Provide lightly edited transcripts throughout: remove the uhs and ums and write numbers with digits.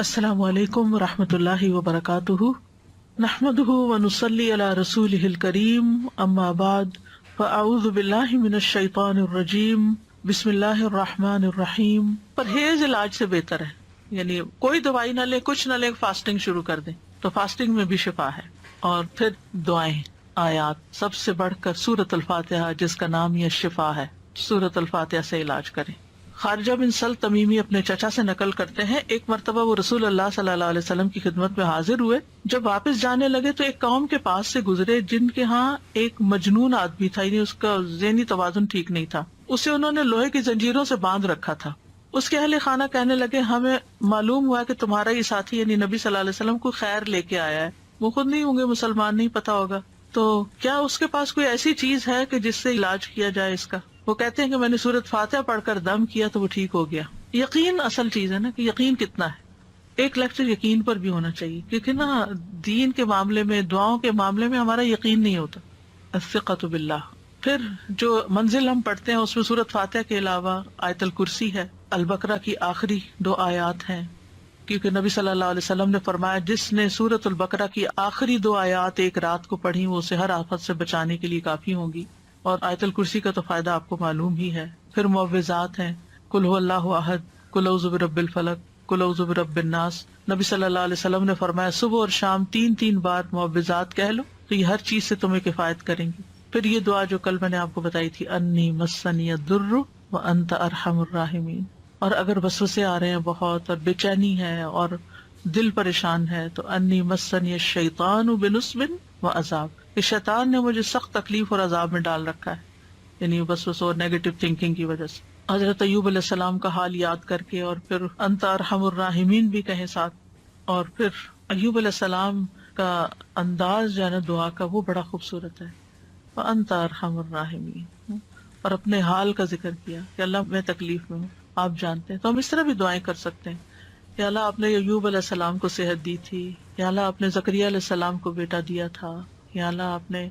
السلام علیکم ورحمۃ اللہ وبرکاتہ، نحمدہ ونصلی علی رسولہ الکریم، اما بعد فاعوذ باللہ من الشیطان الرجیم، بسم اللہ الرحمن الرحیم۔ پرہیز علاج سے بہتر ہے، یعنی کوئی دوائی نہ لے، کچھ نہ لے، فاسٹنگ شروع کر دیں تو فاسٹنگ میں بھی شفا ہے۔ اور پھر دعائیں، آیات، سب سے بڑھ کر سورۃ الفاتحہ جس کا نام یہ شفا ہے، سورۃ الفاتحہ سے علاج کریں۔ خارجہ بن سل تمیمی اپنے چچا سے نقل کرتے ہیں، ایک مرتبہ وہ رسول اللہ صلی اللہ علیہ وسلم کی خدمت میں حاضر ہوئے۔ جب واپس جانے لگے تو ایک قوم کے پاس سے گزرے جن کے ہاں ایک مجنون آدمی تھا، یعنی اس کا ذہنی توازن ٹھیک نہیں تھا۔ اسے انہوں نے لوہے کی زنجیروں سے باندھ رکھا تھا۔ اس کے اہل خانہ کہنے لگے، ہمیں معلوم ہوا کہ تمہارا یہ ساتھی یعنی نبی صلی اللہ علیہ وسلم کو خیر لے کے آیا ہے، وہ خود نہیں ہوں گے مسلمان، نہیں پتا ہوگا، تو کیا اس کے پاس کوئی ایسی چیز ہے کہ جس سے علاج کیا جائے اس کا؟ وہ کہتے ہیں کہ میں نے سورۃ فاتحہ پڑھ کر دم کیا تو وہ ٹھیک ہو گیا۔ یقین اصل چیز ہے نا، کہ یقین کتنا ہے۔ ایک لیکچر یقین پر بھی ہونا چاہیے، کیونکہ نا دین کے معاملے میں، دعاؤں کے معاملے میں ہمارا یقین نہیں ہوتا۔ الثقۃ باللہ۔ پھر جو منزل ہم پڑھتے ہیں اس میں سورۃ فاتحہ کے علاوہ آیت الکرسی ہے، البقرہ کی آخری 2 آیات ہیں، کیونکہ نبی صلی اللہ علیہ وسلم نے فرمایا جس نے سورۃ البقرہ کی آخری 2 آیات ایک رات کو پڑھی وہ اسے ہر آفت سے بچانے کے لیے کافی ہوں گی۔ اور آیت الکرسی کا تو فائدہ آپ کو معلوم ہی ہے۔ پھر معوذات ہیں، قل هو اللہ احد، قل اعوذ برب الفلق، قل اعوذ برب الناس۔ نبی صلی اللہ علیہ وسلم نے فرمایا صبح اور شام 3 بار معوذات کہہ لو تو یہ ہر چیز سے تمہیں کفایت کریں گی۔ پھر یہ دعا جو کل میں نے آپ کو بتائی تھی، انی مسنی الضر وانت ارحم الراحمین۔ اور اگر وسوسے آ رہے ہیں بہت اور بے چینی ہے اور دل پریشان ہے تو انی مسنی الشیطان بنصب وعذاب، کہ شیطان نے مجھے سخت تکلیف اور عذاب میں ڈال رکھا ہے، یعنی وسوسوں اور نیگیٹو تھنکنگ کی وجہ سے۔ حضرت ایوب علیہ السلام کا حال یاد کر کے اور پھر انت ارحم الراحمین بھی کہیں ساتھ، اور پھر ایوب علیہ السلام کا انداز جو ہے نا دعا کا وہ بڑا خوبصورت ہے، وانت ارحم الراحمین، اور اپنے حال کا ذکر کیا کہ اللہ میں تکلیف میں ہوں، آپ جانتے ہیں۔ تو ہم اس طرح بھی دعائیں کر سکتے ہیں، یا اللہ آپ نے ایوب علیہ السلام کو صحت دی تھی، یا اللہ آپ نے زکریا علیہ السلام کو بیٹا دیا تھا، یا اللہ آپ نے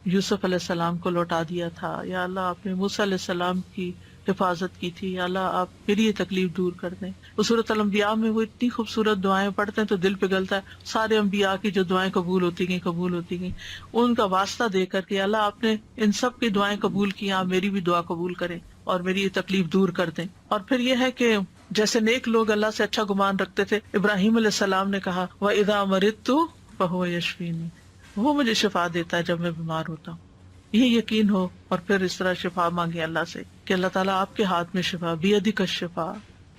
یوسف علیہ السلام کو لوٹا دیا تھا، یا اللہ آپ نے موسیٰ علیہ السلام کی حفاظت کی تھی، یا اللہ آپ میری یہ تکلیف دور کر دیں۔ وہ سورۃ الانبیاء میں وہ اتنی خوبصورت دعائیں پڑھتے ہیں تو دل پگھلتا ہے، سارے انبیاء کی جو دعائیں قبول ہوتی گئیں ان کا واسطہ دے کر کے اللہ آپ نے ان سب کی دعائیں قبول کی، آپ میری بھی دعا قبول کریں اور میری یہ تکلیف دور کر دیں۔ اور پھر یہ ہے کہ جیسے نیک لوگ اللہ سے اچھا گمان رکھتے تھے، ابراہیم علیہ السلام نے کہا وَإِذَا مَرِضْتُ فَهُوَ يَشْفِينِ، وہ مجھے شفا دیتا ہے جب میں بیمار ہوتا ہوں۔ یہ یقین ہو اور پھر اس طرح شفا مانگے اللہ سے کہ اللہ تعالیٰ آپ کے ہاتھ میں شفا، بیدک الشفا۔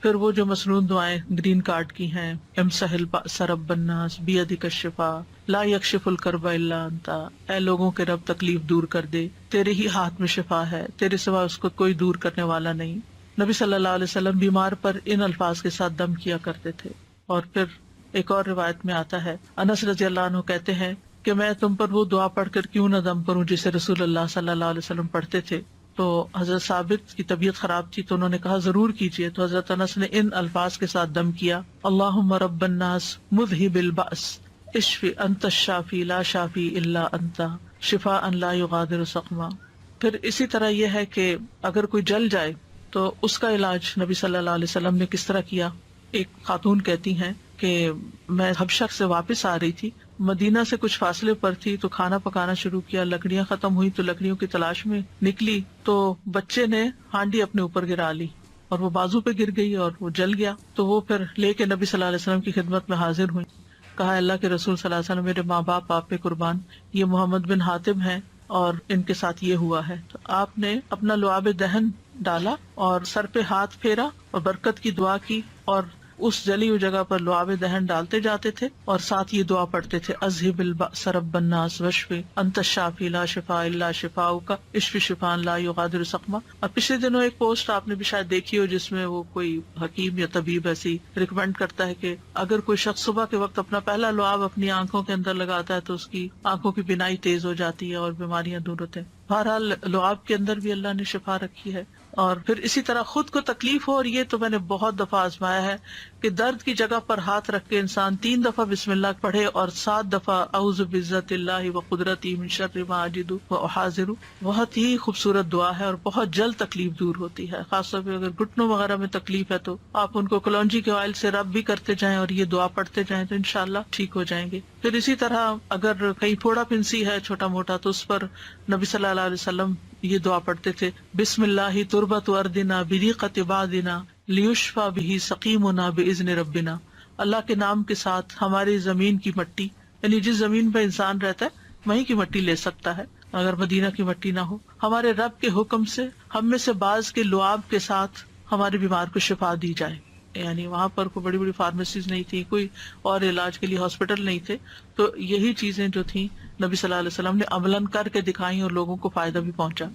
پھر وہ جو مسنون دعائیں گرین کارڈ کی ہیں، امسح البأس رب الناس بیدک الشفا، لا یکشف الکرب الا انت، اے لوگوں کے رب تکلیف دور کر دے، تیرے ہی ہاتھ میں شفا ہے، تیرے سوا اس کو کوئی دور کرنے والا نہیں۔ نبی صلی اللہ علیہ وسلم بیمار پر ان الفاظ کے ساتھ دم کیا کرتے تھے۔ اور پھر ایک اور روایت میں آتا ہے، انس رضی اللہ عنہ کہتے ہیں کہ میں تم پر وہ دعا پڑھ کر کیوں نہ دم کروں جسے رسول اللہ صلی اللہ علیہ وسلم پڑھتے تھے۔ تو حضرت ثابت کی طبیعت خراب تھی تو انہوں نے کہا ضرور کیجیے، تو حضرت انس نے ان الفاظ کے ساتھ دم کیا، اللہم رب الناس مذہب البأس اشفی انت الشافی لا شافی الا انت شفاء لا یغادر سقما۔ پھر اسی طرح یہ ہے کہ اگر کوئی جل جائے تو اس کا علاج نبی صلی اللہ علیہ وسلم نے کس طرح کیا۔ ایک خاتون کہتی ہیں کہ میں حبشہ سے واپس آ رہی تھی، مدینہ سے کچھ فاصلے پر تھی تو کھانا پکانا شروع کیا، لکڑیاں ختم ہوئی تو لکڑیوں کی تلاش میں نکلی تو بچے نے ہانڈی اپنے اوپر گرا لی اور وہ بازو پہ گر گئی اور وہ جل گیا۔ تو وہ پھر لے کے نبی صلی اللہ علیہ وسلم کی خدمت میں حاضر ہوئی، کہا اللہ کے رسول صلی اللہ علیہ وسلم میرے ماں باپ آپ پہ قربان، یہ محمد بن حاتم ہیں اور ان کے ساتھ یہ ہوا ہے۔ تو آپ نے اپنا لعاب دہن ڈالا اور سر پہ ہاتھ پھیرا اور برکت کی دعا کی، اور اس جلی ہوئی جگہ پر لعاب دہن ڈالتے جاتے تھے اور ساتھ یہ دعا پڑھتے تھے، اذہب البأس رب الناس واشفی انت الشافی لا شفاء الا شفاؤک اشفی شفاء لا یغادر سقما۔ اور پچھلے دنوں ایک پوسٹ آپ نے بھی شاید دیکھی ہو جس میں وہ کوئی حکیم یا طبیب ایسی ریکمینڈ کرتا ہے کہ اگر کوئی شخص صبح کے وقت اپنا پہلا لعاب اپنی آنکھوں کے اندر لگاتا ہے تو اس کی آنکھوں کی بینائی تیز ہو جاتی ہے اور بیماریاں دور ہوتے ہیں۔ بہرحال لعاب کے اندر بھی اللہ نے شفا رکھی ہے، اور پھر اسی طرح خود کو تکلیف ہو، اور یہ تو میں نے بہت دفعہ آزمایا ہے کہ درد کی جگہ پر ہاتھ رکھ کے انسان 3 دفعہ بسم اللہ پڑھے اور 7 دفعہ اعوذ بعزت اللہ وقدرتی من شر ما اجد واحاذر. بہت ہی خوبصورت دعا ہے اور بہت جلد تکلیف دور ہوتی ہے. خاص طور پہ اگر گھٹنوں وغیرہ میں تکلیف ہے تو آپ ان کو کلونجی کے آئل سے رب بھی کرتے جائیں اور یہ دعا پڑھتے جائیں تو انشاءاللہ ٹھیک ہو جائیں گے. پھر اسی طرح اگر کہیں پھوڑا پھنسی ہے چھوٹا موٹا تو اس پر نبی صلی اللہ علیہ وسلم یہ دعا پڑھتے تھے، بسم اللہ تربت اردنا بریقت بعدنا لیشفی بہ سقیمنا باذن ربنا. اللہ کے نام کے ساتھ ہماری زمین کی مٹی، یعنی جس زمین پہ انسان رہتا ہے وہیں کی مٹی لے سکتا ہے اگر مدینہ کی مٹی نہ ہو. ہمارے رب کے حکم سے ہم میں سے بعض کے لعاب کے ساتھ ہمارے بیمار کو شفا دی جائے. یعنی وہاں پر کوئی بڑی بڑی فارمیسیز نہیں تھی، کوئی اور علاج کے لیے ہاسپٹل نہیں تھے، تو یہی چیزیں جو تھیں نبی صلی اللہ علیہ وسلم نے عملاً کر کے دکھائیں اور لوگوں کو فائدہ بھی پہنچا.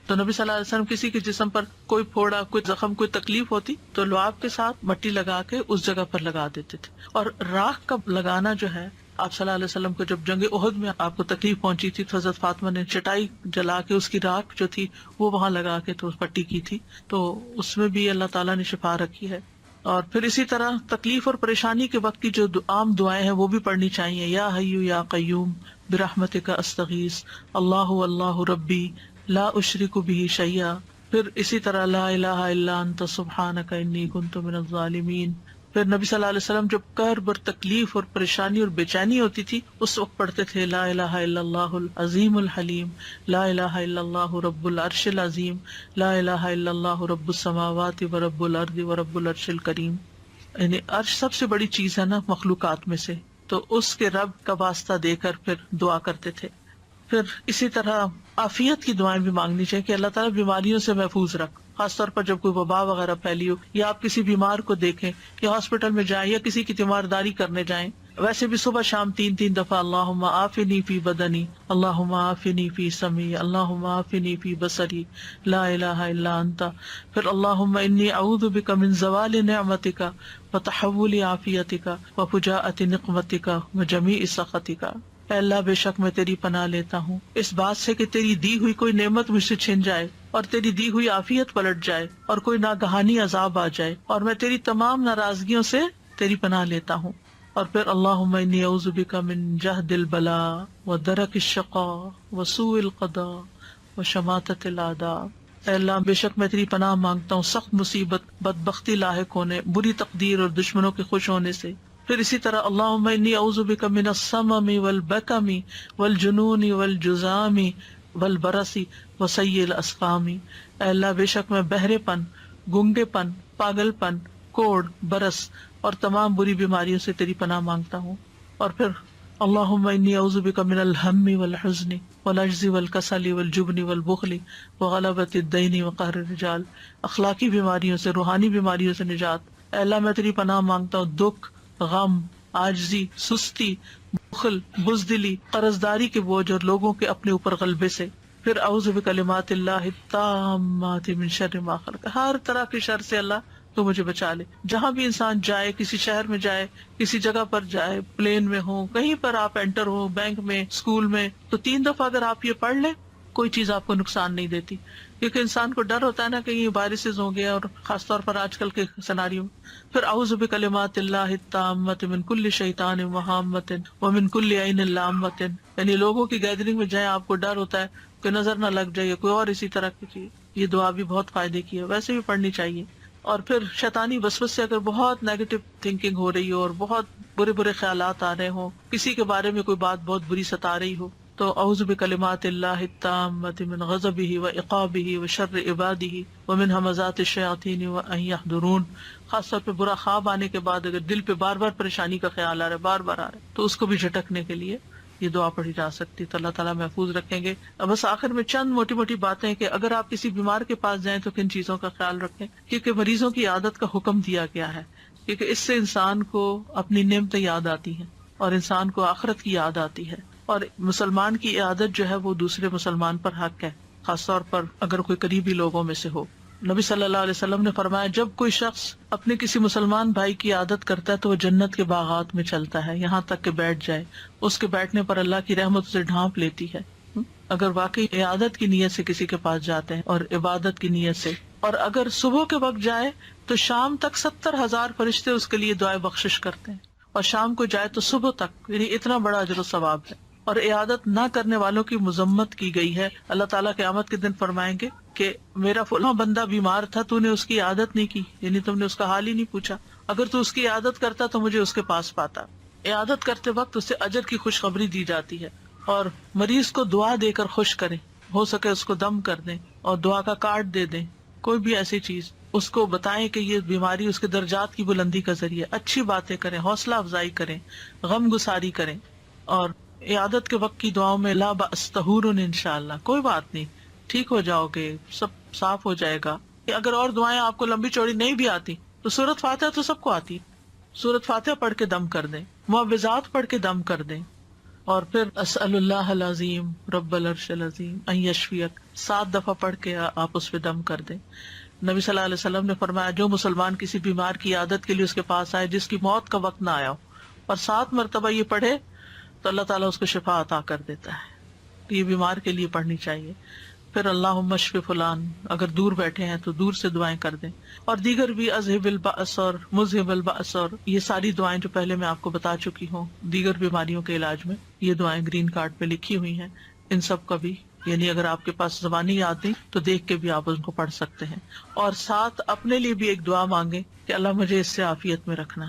تو نبی صلی اللہ علیہ وسلم کسی کے جسم پر کوئی پھوڑا، کوئی زخم، کوئی تکلیف ہوتی تو لعاب کے ساتھ مٹی لگا کے اس جگہ پر لگا دیتے تھے. اور راکھ کا لگانا جو ہے، آپ صلی اللہ علیہ وسلم کو جب جنگ احد میں آپ کو تکلیف پہنچی تھی تو حضرت فاطمہ نے چٹائی جلا کے اس کی راکھ جو تھی وہ وہاں لگا کے تو پٹی کی تھی، تو اس میں بھی اللہ تعالیٰ نے شفا رکھی ہے. اور پھر اسی طرح تکلیف اور پریشانی کے وقت کی جو عام دعائیں ہیں وہ بھی پڑھنی چاہیے. یا حی یا قیوم برحمتک استغیث اللہ اللہ ربی لا اشرک بہ شیئا. پھر اسی طرح لا الہ الا انت سبحانک انی کنت من الظالمین. پھر نبی صلی اللہ علیہ وسلم جب کرب اور تکلیف اور پریشانی اور بے چینی ہوتی تھی اس وقت پڑھتے تھے لا الہ الا اللہ العظیم الحلیم، لا الہ الا اللہ رب العرش العظیم، لا الہ الا اللہ رب السماوات و رب الارض و رب العرش الکریم. یعنی عرش سب سے بڑی چیز ہے نا مخلوقات میں سے، تو اس کے رب کا واسطہ دے کر پھر دعا کرتے تھے. پھر اسی طرح عافیت کی دعائیں بھی مانگنی چاہیے کہ اللہ تعالیٰ بیماریوں سے محفوظ رکھ، خاص طور پر جب کوئی وبا وغیرہ پھیلی ہو یا آپ کسی بیمار کو دیکھیں یا ہاسپٹل میں جائیں یا کسی کی تیمارداری کرنے جائیں. ویسے بھی صبح شام 3 دفعہ اللہم عافنی فی بدنی، اللہم عافنی فی سمعی، اللہم عافنی فی بصری، لا الہ الا انت. پھر اللہم انی اعوذ بک من زوال نعمتک وتحول عافیتک وفجاءۃ نقمتک وجمیع سخطک. اے اللہ بے شک میں تیری پناہ لیتا ہوں اس بات سے کہ تیری دی ہوئی کوئی نعمت مجھ سے چھن جائے اور تیری دی ہوئی عافیت پلٹ جائے اور کوئی ناگہانی عذاب آ جائے، اور میں تیری تمام ناراضگیوں سے تیری پناہ لیتا ہوں. اور پھر اللہم انی اعوذ بک من جہد البلاء ودرک الشقاء وسوء القضاء وشماتۃ الاعداء. اے اللہ بے شک میں تیری پناہ مانگتا ہوں سخت مصیبت، بدبختی لاحق ہونے، بری تقدیر اور دشمنوں کے خوش ہونے سے. پھر اسی طرح اللہم انی اعوذ بک من السمم والبکم والجنون والجذام والبرص وسیء الاسقام. اے اللہ بے شک میں بہرے پن، گنگے پن، پاگل پن، کوڑ، برس اور تمام بری بیماریوں سے تیری پناہ مانگتا ہوں. اور پھر اللہم انی اعوذ بک من الہم والحزن والعجز والکسل والجبن والبخل وغلبۃ الدین وقہر الرجال. اخلاقی بیماریوں سے، روحانی بیماریوں سے نجات. اے اللہ میں تیری پناہ مانگتا ہوں دکھ، غم، عاجزی، سستی، بخل، بزدلی، قرضداری کے بوجھ اور لوگوں کے اپنے اوپر غلبے سے. پھر اعوذ بکلمات اللہ التامات من شر ما خلق. ہر طرح کے شر سے اللہ تو مجھے بچا لے. جہاں بھی انسان جائے، کسی شہر میں جائے، کسی جگہ پر جائے، پلین میں ہو، کہیں پر آپ انٹر ہو، بینک میں، اسکول میں، تو 3 دفعہ اگر آپ یہ پڑھ لیں کوئی چیز آپ کو نقصان نہیں دیتی. کیونکہ انسان کو ڈر ہوتا ہے نا کہ یہ وائرسز ہوں گے، اور خاص طور پر آج کل کے سیناریو. پھر اعوذ بکلمات اللہ التامات من کل شیطان وہامۃ ومن کل عین لامۃ. یعنی لوگوں کی گیدرنگ میں جائیں آپ کو ڈر ہوتا ہے کہ نظر نہ لگ جائے، کوئی اور اسی طرح کی چیز. یہ دعا بھی بہت فائدے کی ہے، ویسے بھی پڑھنی چاہیے. اور پھر شیطانی وسوسے سے اگر بہت نیگیٹو تھنکنگ ہو رہی ہو اور بہت برے برے خیالات آ رہے ہوں، کسی کے بارے میں کوئی بات بہت بری ستا رہی ہو، تو اعوذ بکلمات اللہ التامات من غضبہ وعقابہ وشر عبادہ ومن ہمزات الشیاطین وان یحضرون. خاص طور پہ برا خواب آنے کے بعد اگر دل پہ بار بار پریشانی کا خیال آ رہا ہے، بار بار آ رہا ہے، تو اس کو بھی جھٹکنے کے لیے یہ دعا پڑھی جا سکتی. تو اللہ تعالیٰ محفوظ رکھیں گے. بس آخر میں چند موٹی موٹی باتیں کہ اگر آپ کسی بیمار کے پاس جائیں تو کن چیزوں کا خیال رکھیں، کیونکہ مریضوں کی عادت کا حکم دیا گیا ہے، کیونکہ اس سے انسان کو اپنی نعمتیں یاد آتی ہیں اور انسان کو آخرت کی یاد آتی ہے. اور مسلمان کی عادت جو ہے وہ دوسرے مسلمان پر حق ہے، خاص طور پر اگر کوئی قریبی لوگوں میں سے ہو. نبی صلی اللہ علیہ وسلم نے فرمایا جب کوئی شخص اپنے کسی مسلمان بھائی کی عادت کرتا ہے تو وہ جنت کے باغات میں چلتا ہے یہاں تک کہ بیٹھ جائے. اس کے بیٹھنے پر اللہ کی رحمت اسے ڈھانپ لیتی ہے. اگر واقعی عادت کی نیت سے کسی کے پاس جاتے ہیں اور عبادت کی نیت سے اور اگر صبح کے وقت جائے تو شام تک 70,000 فرشتے اس کے لیے دعائے بخشش کرتے ہیں، اور شام کو جائے تو صبح تک، یعنی اتنا بڑا اجر و ثواب ہے۔ اور عیادت نہ کرنے والوں کی مذمت کی گئی ہے۔ اللہ تعالیٰ قیامت کے دن فرمائیں گے کہ میرا فلاں بندہ بیمار تھا، تو نے اس کی عیادت نہیں کی، یعنی تم نے اس کا حال ہی نہیں پوچھا، اگر تو اس کی عیادت کرتا تو مجھے اس کے پاس پاتا۔ عیادت کرتے وقت اسے اجر کی خوشخبری دی جاتی ہے، اور مریض کو دعا دے کر خوش کریں، ہو سکے اس کو دم کر دیں اور دعا کا کارڈ دے دیں، کوئی بھی ایسی چیز اس کو بتائیں کہ یہ بیماری اس کے درجات کی بلندی کا ذریعہ، اچھی باتیں کریں، حوصلہ افزائی کریں، غم گساری کریں۔ اور عیادت کے وقت کی دعاؤں میں لا بأس طہور انشاءاللہ، کوئی بات نہیں، ٹھیک ہو جاؤ گے، سب صاف ہو جائے گا۔ اگر اور دعائیں آپ کو لمبی چوڑی نہیں بھی آتی تو سورۃ فاتحہ تو سب کو آتی، سورۃ فاتحہ پڑھ کے دم کر دیں، معوذات پڑھ کے دم کر دیں، اور پھر اسأل اللہ العظیم رب العرش العظیم ان یشفیک 7 دفعہ پڑھ کے آپ اس پہ دم کر دیں۔ نبی صلی اللہ علیہ وسلم نے فرمایا جو مسلمان کسی بیمار کی عیادت کے لیے اس کے پاس آئے جس کی موت کا وقت نہ آیا ہو اور 7 مرتبہ یہ پڑھے تو اللہ تعالیٰ اس کو شفا عطا کر دیتا ہے۔ یہ بیمار کے لیے پڑھنی چاہیے۔ پھر اللہم اشف فلان، اگر دور بیٹھے ہیں تو دور سے دعائیں کر دیں، اور دیگر بھی اذہب البأس اور مذہب البأس، اور یہ ساری دعائیں جو پہلے میں آپ کو بتا چکی ہوں دیگر بیماریوں کے علاج میں، یہ دعائیں گرین کارڈ پہ لکھی ہوئی ہیں، ان سب کا بھی یعنی اگر آپ کے پاس زبانی یاد نہیں تو دیکھ کے بھی آپ ان کو پڑھ سکتے ہیں، اور ساتھ اپنے لیے بھی ایک دعا مانگیں کہ اللہ مجھے اس سے عافیت میں رکھنا،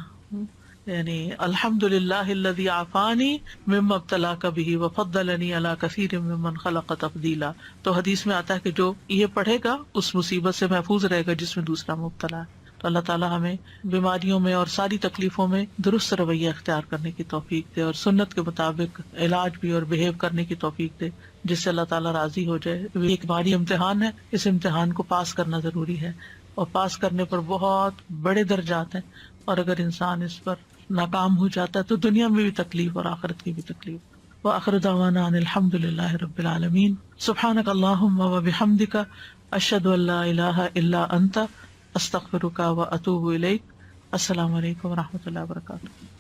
یعنی الحمدللہ الذی عافانی مما ابتلاک بہ وفضلنی علی کثیر ممن خلق تفضیلا۔ تو حدیث میں آتا ہے کہ جو یہ پڑھے گا اس مصیبت سے محفوظ رہے گا جس میں دوسرا مبتلا ہے۔ تو اللہ تعالیٰ ہمیں بیماریوں میں اور ساری تکلیفوں میں درست رویہ اختیار کرنے کی توفیق دے، اور سنت کے مطابق علاج بھی اور بہیو کرنے کی توفیق دے جس سے اللہ تعالیٰ راضی ہو جائے۔ یہ ایک بھاری امتحان ہے، اس امتحان کو پاس کرنا ضروری ہے، اور پاس کرنے پر بہت بڑے درجات ہیں، اور اگر انسان اس پر ناکام ہو جاتا ہے تو دنیا میں بھی تکلیف اور آخرت کی بھی تکلیف۔ وآخر دعوانا ان الحمد للہ رب العالمین۔ سبحانک اللہم وبحمدک، اشہد ان لا الہ الا انت، استغفرک واتوب الیک۔ السلام علیکم ورحمۃ اللہ وبرکاتہ۔